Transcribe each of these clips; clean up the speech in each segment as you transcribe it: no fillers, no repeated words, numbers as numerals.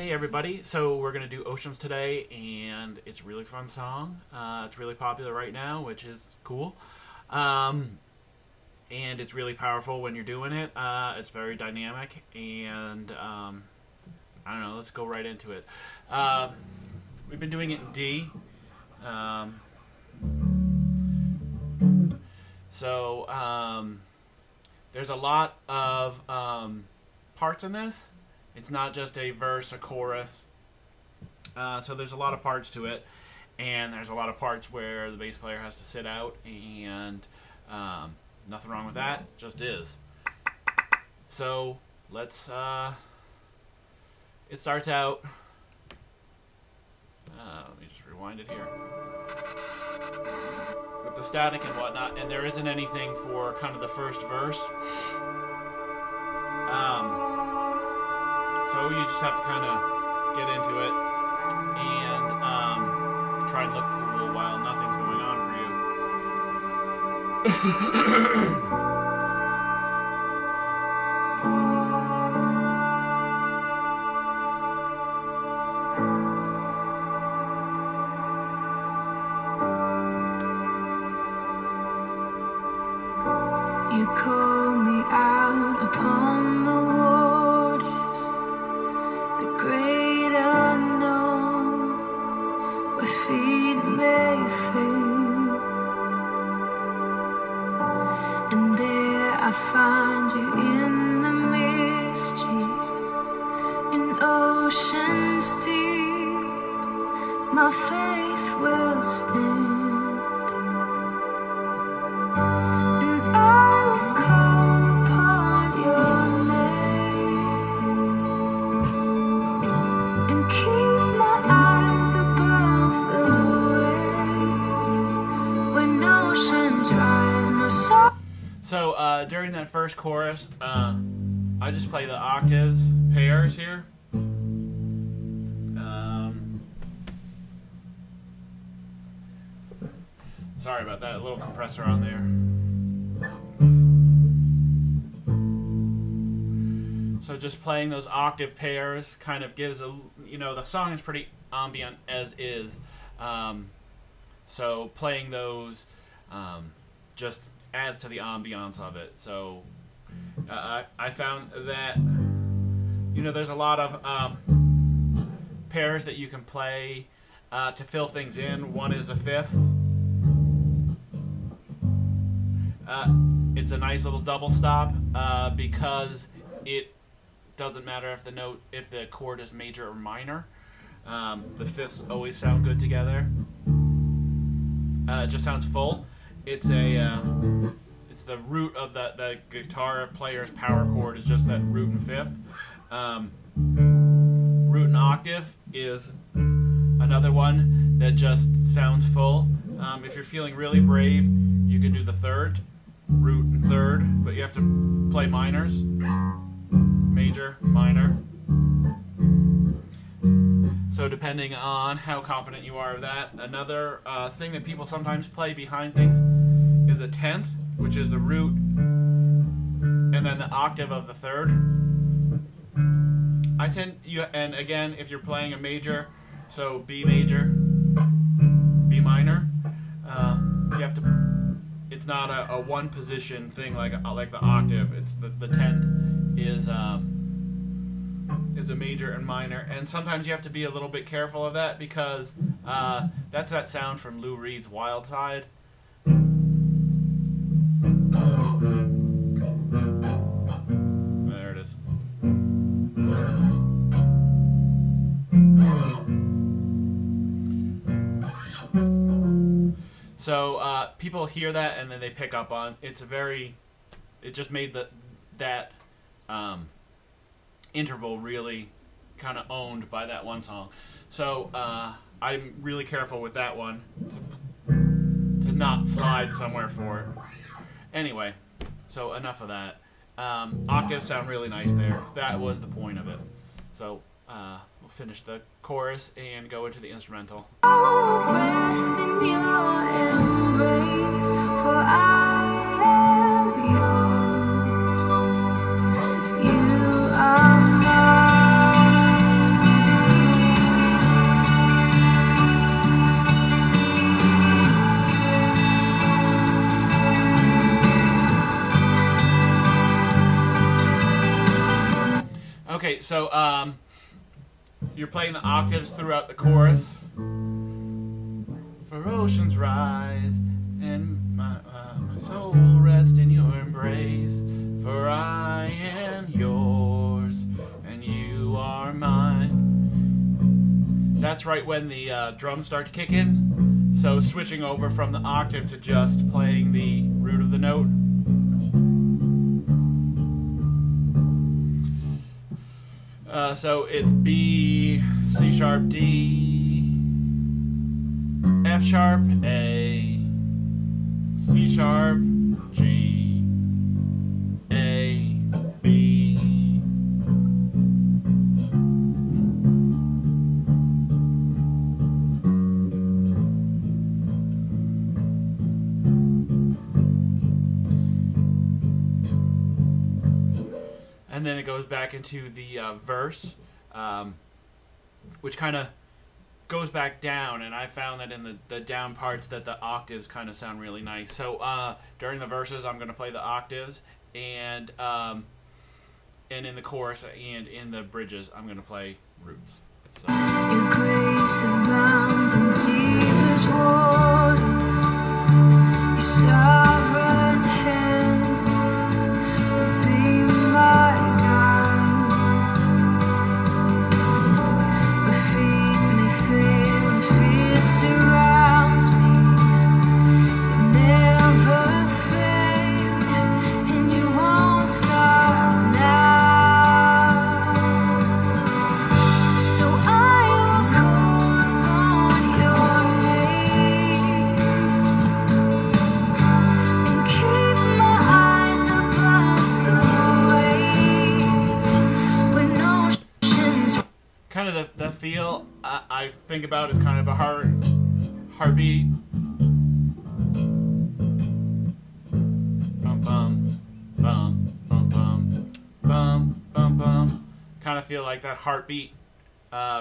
Hey everybody, so we're going to do Oceans today, and it's a really fun song. It's really popular right now, which is cool. And it's really powerful when you're doing it. It's very dynamic, and I don't know, let's go right into it. We've been doing it in D. There's a lot of parts in this. It's not just a verse, a chorus. So there's a lot of parts to it, and there's a lot of parts where the bass player has to sit out, and nothing wrong with that, just is. So let's, it starts out, let me just rewind it here, with the static and whatnot, and there isn't anything for kind of the first verse. So you just have to kind of get into it and try and look cool while nothing's going on for you. You call me out upon the waters, the great unknown, where feet may fail, and there I find you in the mystery, in oceans deep, my faith will stand. So during that first chorus, I just play the octaves pairs here. Sorry about that, a little compressor on there. So just playing those octave pairs kind of gives a, you know, the song is pretty ambient as is. So playing those just adds to the ambiance of it. So I found that, you know, there's a lot of pairs that you can play to fill things in. One is a fifth. It's a nice little double stop because it doesn't matter if the chord is major or minor. The fifths always sound good together. It just sounds full. It's the root of the guitar player's power chord is just that root and fifth. Root and octave is another one that just sounds full. If you're feeling really brave, you can do the third, root and third, but you have to play minors, major, minor. So depending on how confident you are of that. Another thing that people sometimes play behind things is a tenth, which is the root and then the octave of the third. And again, if you're playing a major, so B major, B minor, you have to. It's not a one position thing like the octave. It's the tenth is a major and minor, and sometimes you have to be a little bit careful of that because that's that sound from Lou Reed's Wild Side. There it is. So people hear that and then they pick up on it just made that interval really kind of owned by that one song. So I'm really careful with that one to not slide somewhere for it. Anyway, so enough of that. Octaves sound really nice there. That was the point of it. So we'll finish the chorus and go into the instrumental. Rest in your embrace, for I am yours. You are mine. Okay, so you're playing the octaves throughout the chorus. For oceans rise, and my soul rest in your embrace. For I am yours, and you are mine. That's right when the drums start to kick in. So switching over from the octave to just playing the root of the note. So it's B, C sharp, D, F sharp, A, C sharp, G, A, B. And then it goes back into the verse, which kind of goes back down, and I found that in the down parts that the octaves kind of sound really nice. So during the verses, I'm going to play the octaves, and in the chorus and in the bridges, I'm going to play roots. So. Your grace abounds in deepest waters. Your sovereign hand will be my guide. My feet may fail and fear surrounds me. You've never failed, and you won't stop now. So I will call upon your name and keep my eyes above the waves when oceans. Kind of the feel I think about is kind of a heartbeat. Bum bum bum bum bum bum bum bum. Kind of feel like that heartbeat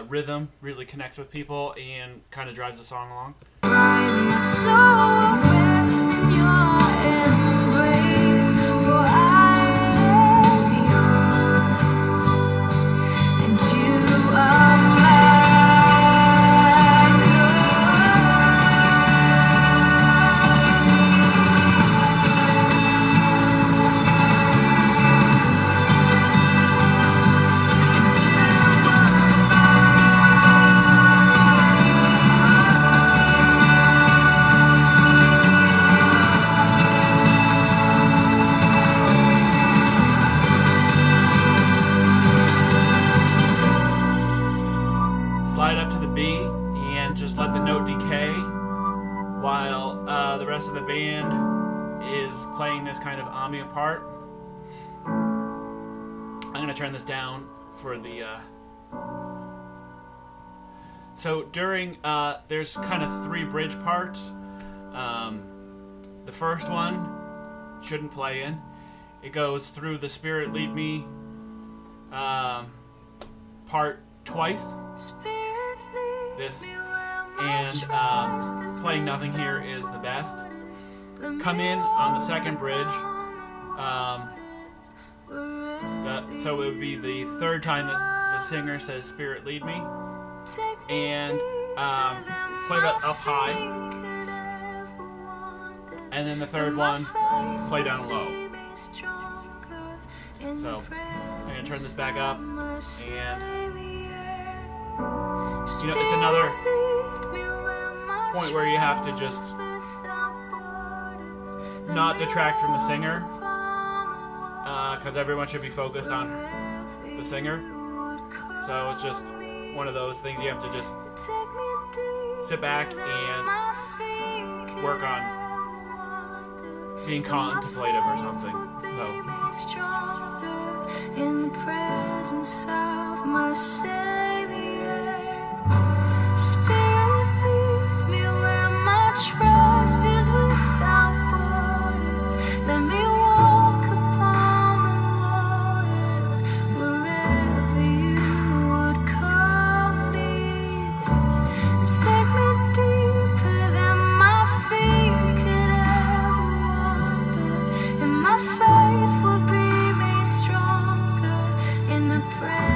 rhythm really connects with people and kind of drives the song along. My soul rests in your embrace, for I am yours, and you are Slide up to the B and just let the note decay while the rest of the band is playing this kind of ambient part. I'm going to turn this down for the... So during... there's kind of 3 bridge parts. The first one shouldn't play in. It goes through the Spirit Lead Me part twice. This and playing nothing here is the best. Come in on the second bridge. So it would be the third time that the singer says "Spirit lead me," and play that up high, and then the third one play down low. So I'm gonna turn this back up and. You know, it's another point where you have to just not detract from the singer, because everyone should be focused on the singer. So it's just one of those things you have to just sit back and work on being contemplative or something. So. In the presence of my Savior, Spirit lead me where my trust is without borders. Let me walk upon the waters wherever you would call me, and take me deeper than my feet could ever wander, and my faith will be made stronger in the presence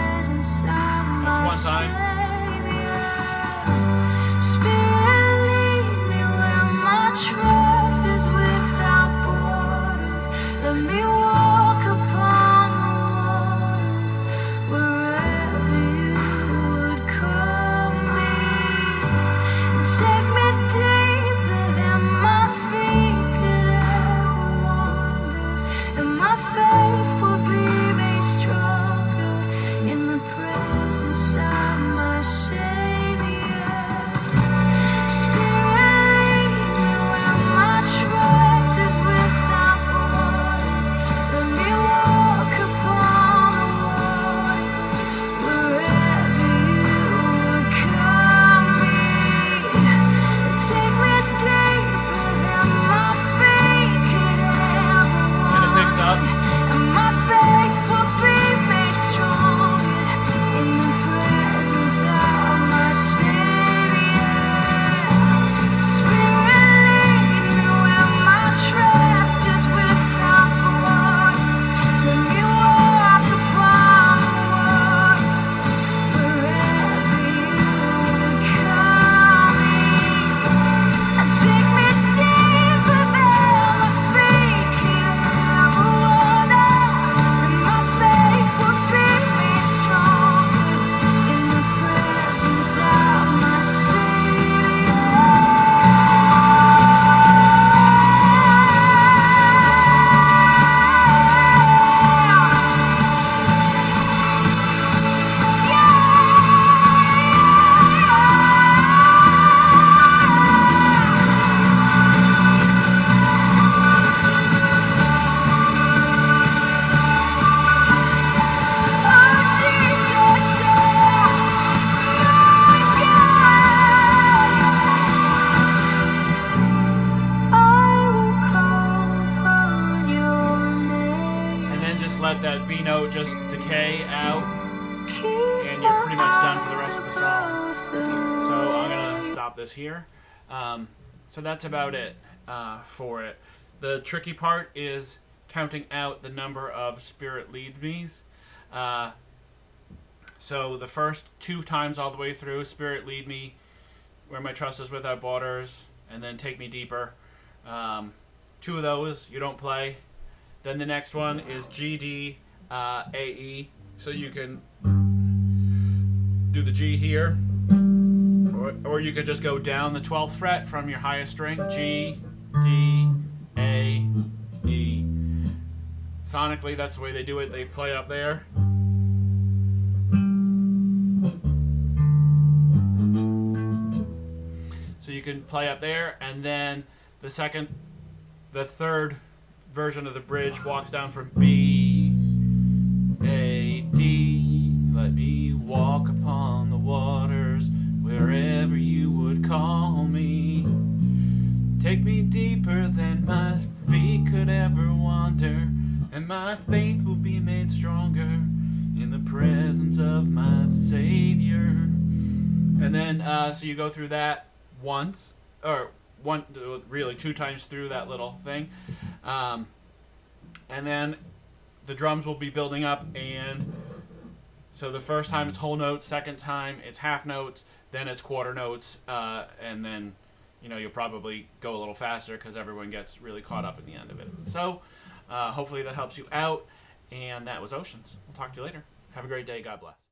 this here. So that's about it for it. The tricky part is counting out the number of spirit lead me's. So the first 2 times all the way through, Spirit Lead Me, Where My Trust Is Without Borders, and then Take Me Deeper. 2 of those you don't play. Then the next one is G, D, A, E. So you can do the G here, or you could just go down the 12th fret from your highest string. G, D, A, E. Sonically, that's the way they do it. They play up there. So you can play up there, and then the third version of the bridge walks down from B, A, D. Let me walk upon the waters wherever you would call me. Take me deeper than my feet could ever wander, and my faith will be made stronger in the presence of my Savior. And then, so you go through that once, or really 2 times through that little thing. And then the drums will be building up, and so the first time it's whole notes, second time it's half notes, then it's quarter notes, and then, you know, you'll probably go a little faster because everyone gets really caught up at the end of it. So hopefully that helps you out, and that was Oceans. We'll talk to you later. Have a great day. God bless.